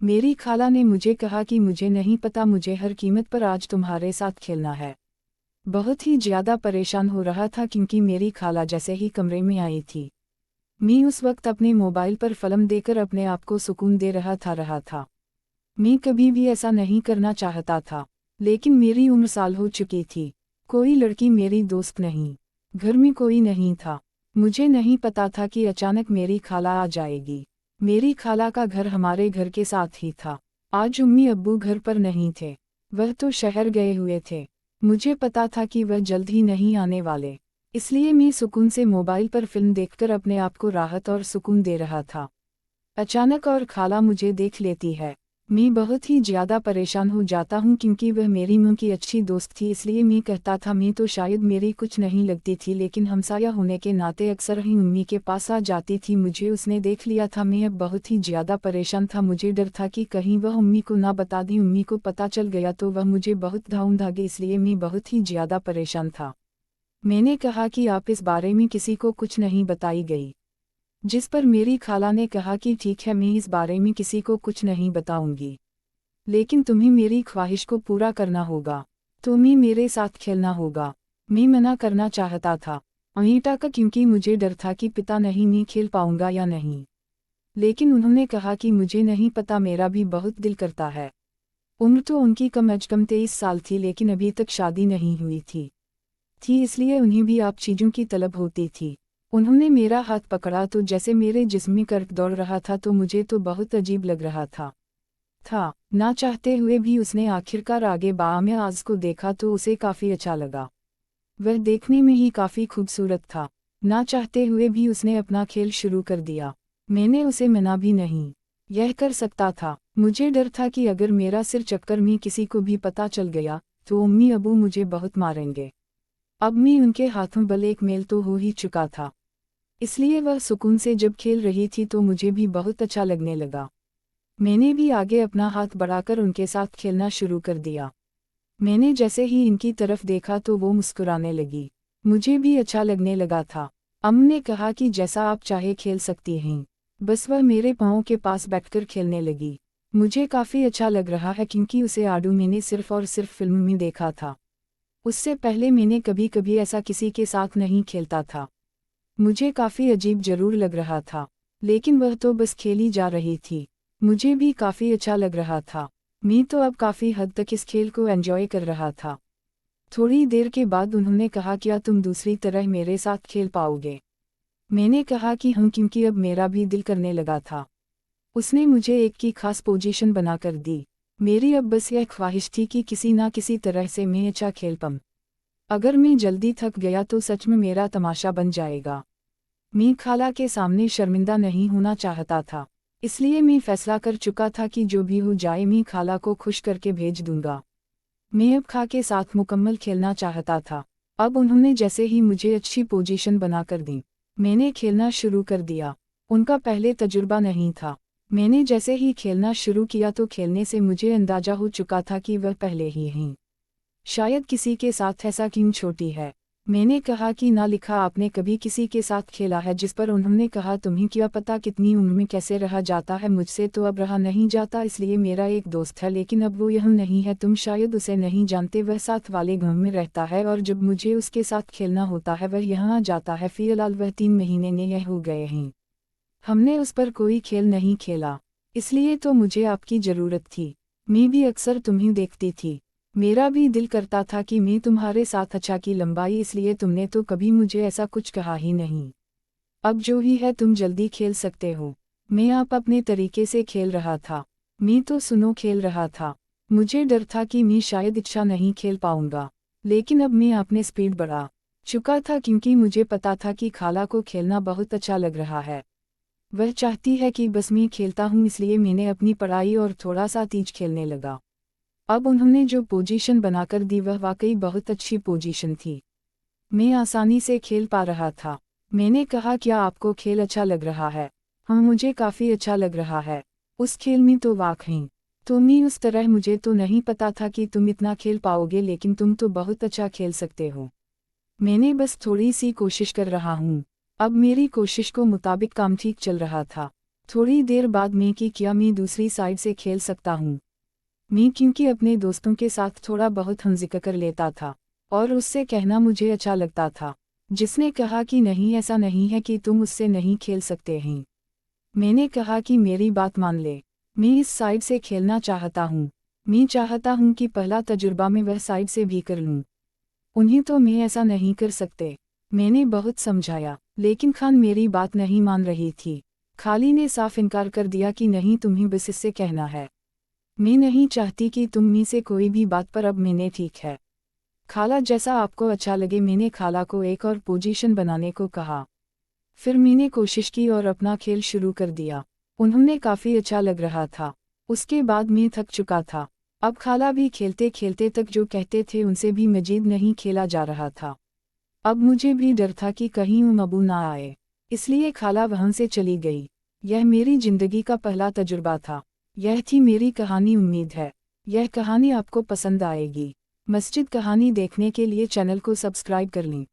मेरी खाला ने मुझे कहा कि मुझे नहीं पता, मुझे हर कीमत पर आज तुम्हारे साथ खेलना है। बहुत ही ज़्यादा परेशान हो रहा था क्योंकि मेरी खाला जैसे ही कमरे में आई थी, मैं उस वक्त अपने मोबाइल पर फिल्म देखकर अपने आप को सुकून दे रहा था। मैं कभी भी ऐसा नहीं करना चाहता था, लेकिन मेरी उम्र साल हो चुकी थी, कोई लड़की मेरी दोस्त नहीं, घर में कोई नहीं था। मुझे नहीं पता था कि अचानक मेरी खाला आ जाएगी। मेरी खाला का घर हमारे घर के साथ ही था। आज अम्मी अब्बू घर पर नहीं थे, वह तो शहर गए हुए थे। मुझे पता था कि वह जल्द ही नहीं आने वाले, इसलिए मैं सुकून से मोबाइल पर फिल्म देखकर अपने आप को राहत और सुकून दे रहा था। अचानक और खाला मुझे देख लेती है, मैं बहुत ही ज़्यादा परेशान हो जाता हूँ क्योंकि वह मेरी माँ की अच्छी दोस्त थी। इसलिए मैं कहता था मैं तो शायद मेरी कुछ नहीं लगती थी, लेकिन हमसाया होने के नाते अक्सर ही अम्मी के पास आ जाती थी। मुझे उसने देख लिया था, मैं अब बहुत ही ज़्यादा परेशान था। मुझे डर था कि कहीं वह अम्मी को ना बता दी, अम्मी को पता चल गया तो वह मुझे बहुत ढूंढेंगे, इसलिए मैं बहुत ही ज़्यादा परेशान था। मैंने कहा कि आप इस बारे में किसी को कुछ नहीं बताई गई, जिस पर मेरी खाला ने कहा कि ठीक है, मैं इस बारे में किसी को कुछ नहीं बताऊंगी, लेकिन तुम्हें मेरी ख्वाहिश को पूरा करना होगा, तुम्हें मेरे साथ खेलना होगा। मैं मना करना चाहता था अनीता का, क्योंकि मुझे डर था कि पिता नहीं मैं खेल पाऊंगा या नहीं, लेकिन उन्होंने कहा कि मुझे नहीं पता, मेरा भी बहुत दिल करता है। उम्र तो उनकी कम अज कम 23 साल थी, लेकिन अभी तक शादी नहीं हुई थी, इसलिए उन्हें भी आप चीज़ों की तलब होती थी। उन्होंने मेरा हाथ पकड़ा तो जैसे मेरे जिस्म में कर्क दौड़ रहा था, तो मुझे तो बहुत अजीब लग रहा था। ना चाहते हुए भी उसने आखिरकार आगे बाम आज को देखा तो उसे काफ़ी अच्छा लगा। वह देखने में ही काफ़ी खूबसूरत था। ना चाहते हुए भी उसने अपना खेल शुरू कर दिया। मैंने उसे मना भी नहीं यह कर सकता था। मुझे डर था कि अगर मेरा सिर चक्कर में किसी को भी पता चल गया तो अम्मी अबू मुझे बहुत मारेंगे। अब मैं उनके हाथों ब्लैकमेल तो हो ही चुका था, इसलिए वह सुकून से जब खेल रही थी तो मुझे भी बहुत अच्छा लगने लगा। मैंने भी आगे अपना हाथ बढ़ाकर उनके साथ खेलना शुरू कर दिया। मैंने जैसे ही इनकी तरफ देखा तो वो मुस्कुराने लगी, मुझे भी अच्छा लगने लगा था। अम्म ने कहा कि जैसा आप चाहे खेल सकती हैं। बस वह मेरे पाँव के पास बैठकर खेलने लगी। मुझे काफ़ी अच्छा लग रहा है क्योंकि उसे आडू मैंने सिर्फ और सिर्फ फिल्म में देखा था। उससे पहले मैंने कभी कभी ऐसा किसी के साथ नहीं खेलता था। मुझे काफ़ी अजीब जरूर लग रहा था, लेकिन वह तो बस खेली जा रही थी। मुझे भी काफ़ी अच्छा लग रहा था। मैं तो अब काफ़ी हद तक इस खेल को एंजॉय कर रहा था। थोड़ी देर के बाद उन्होंने कहा, क्या तुम दूसरी तरह मेरे साथ खेल पाओगे? मैंने कहा कि हाँ, क्योंकि अब मेरा भी दिल करने लगा था। उसने मुझे एक की खास पोजीशन बनाकर दी। मेरी अब बस यह ख्वाहिश थी कि किसी ना किसी तरह से मैं अच्छा खेल पाऊं। अगर मैं जल्दी थक गया तो सच में मेरा तमाशा बन जाएगा। मैं खाला के सामने शर्मिंदा नहीं होना चाहता था, इसलिए मैं फैसला कर चुका था कि जो भी हो जाए मैं खाला को खुश करके भेज दूंगा। मैं अब खा के साथ मुकम्मल खेलना चाहता था। अब उन्होंने जैसे ही मुझे अच्छी पोजीशन बनाकर दी, मैंने खेलना शुरू कर दिया। उनका पहले तजुर्बा नहीं था। मैंने जैसे ही खेलना शुरू किया तो खेलने से मुझे अंदाजा हो चुका था कि वह पहले ही हैं। शायद किसी के साथ ऐसा क्यों छोटी है। मैंने कहा कि ना लिखा आपने कभी किसी के साथ खेला है? जिस पर उन्होंने कहा, तुम्हें क्या पता कितनी उम्र में कैसे रहा जाता है, मुझसे तो अब रहा नहीं जाता। इसलिए मेरा एक दोस्त है, लेकिन अब वो यहाँ नहीं है, तुम शायद उसे नहीं जानते। वह साथ वाले गांव में रहता है और जब मुझे उसके साथ खेलना होता है वह यहाँ आ जाता है। फिलहाल वह 3 महीने ने यह हो गए हैं, हमने उस पर कोई खेल नहीं खेला, इसलिए तो मुझे आपकी ज़रूरत थी। मैं भी अक्सर तुम्हें देखती थी, मेरा भी दिल करता था कि मैं तुम्हारे साथ अच्छा की लंबाई, इसलिए तुमने तो कभी मुझे ऐसा कुछ कहा ही नहीं। अब जो ही है तुम जल्दी खेल सकते हो। मैं आप अपने तरीके से खेल रहा था, मैं तो सुनो खेल रहा था। मुझे डर था कि मैं शायद अच्छा नहीं खेल पाऊंगा, लेकिन अब मैं अपने स्पीड बढ़ा चुका था क्योंकि मुझे पता था कि खाला को खेलना बहुत अच्छा लग रहा है। वह चाहती है कि बस मैं खेलता हूँ, इसलिए मैंने अपनी पढ़ाई और थोड़ा सा तेज खेलने लगा। अब उन्होंने जो पोजीशन बनाकर दी वह वाकई बहुत अच्छी पोजीशन थी। मैं आसानी से खेल पा रहा था। मैंने कहा, क्या आपको खेल अच्छा लग रहा है? हाँ, मुझे काफ़ी अच्छा लग रहा है। उस खेल में तो वाकई तुम ही उस तरह, मुझे तो नहीं पता था कि तुम इतना खेल पाओगे, लेकिन तुम तो बहुत अच्छा खेल सकते हो। मैंने बस थोड़ी सी कोशिश कर रहा हूँ। अब मेरी कोशिश को मुताबिक काम ठीक चल रहा था। थोड़ी देर बाद मैं कि क्या मैं दूसरी साइड से खेल सकता हूँ। मैं क्योंकि अपने दोस्तों के साथ थोड़ा बहुत हमजिक्र कर लेता था और उससे कहना मुझे अच्छा लगता था, जिसने कहा कि नहीं ऐसा नहीं है कि तुम उससे नहीं खेल सकते हैं। मैंने कहा कि मेरी बात मान ले, मैं इस साइड से खेलना चाहता हूँ। मैं चाहता हूँ कि पहला तजुर्बा मैं वह साइड से भी कर लूँ। उन्हें तो मैं ऐसा नहीं कर सकते। मैंने बहुत समझाया, लेकिन खान मेरी बात नहीं मान रही थी। खाली ने साफ इनकार कर दिया कि नहीं तुम्हें बस इससे कहना है। मैं नहीं चाहती कि तुम में से कोई भी बात पर अब मैंने ठीक है खाला जैसा आपको अच्छा लगे। मैंने खाला को एक और पोजीशन बनाने को कहा। फिर मैंने कोशिश की और अपना खेल शुरू कर दिया। उन्होंने काफ़ी अच्छा लग रहा था। उसके बाद मैं थक चुका था। अब खाला भी खेलते खेलते तक जो कहते थे उनसे भी मजीद नहीं खेला जा रहा था। अब मुझे भी डर था कि कहीं अबू ना आए, इसलिए खाला वहाँ से चली गई। यह मेरी जिंदगी का पहला तजुर्बा था। यह थी मेरी कहानी। उम्मीद है यह कहानी आपको पसंद आएगी। मस्जिद कहानी देखने के लिए चैनल को सब्सक्राइब कर लें।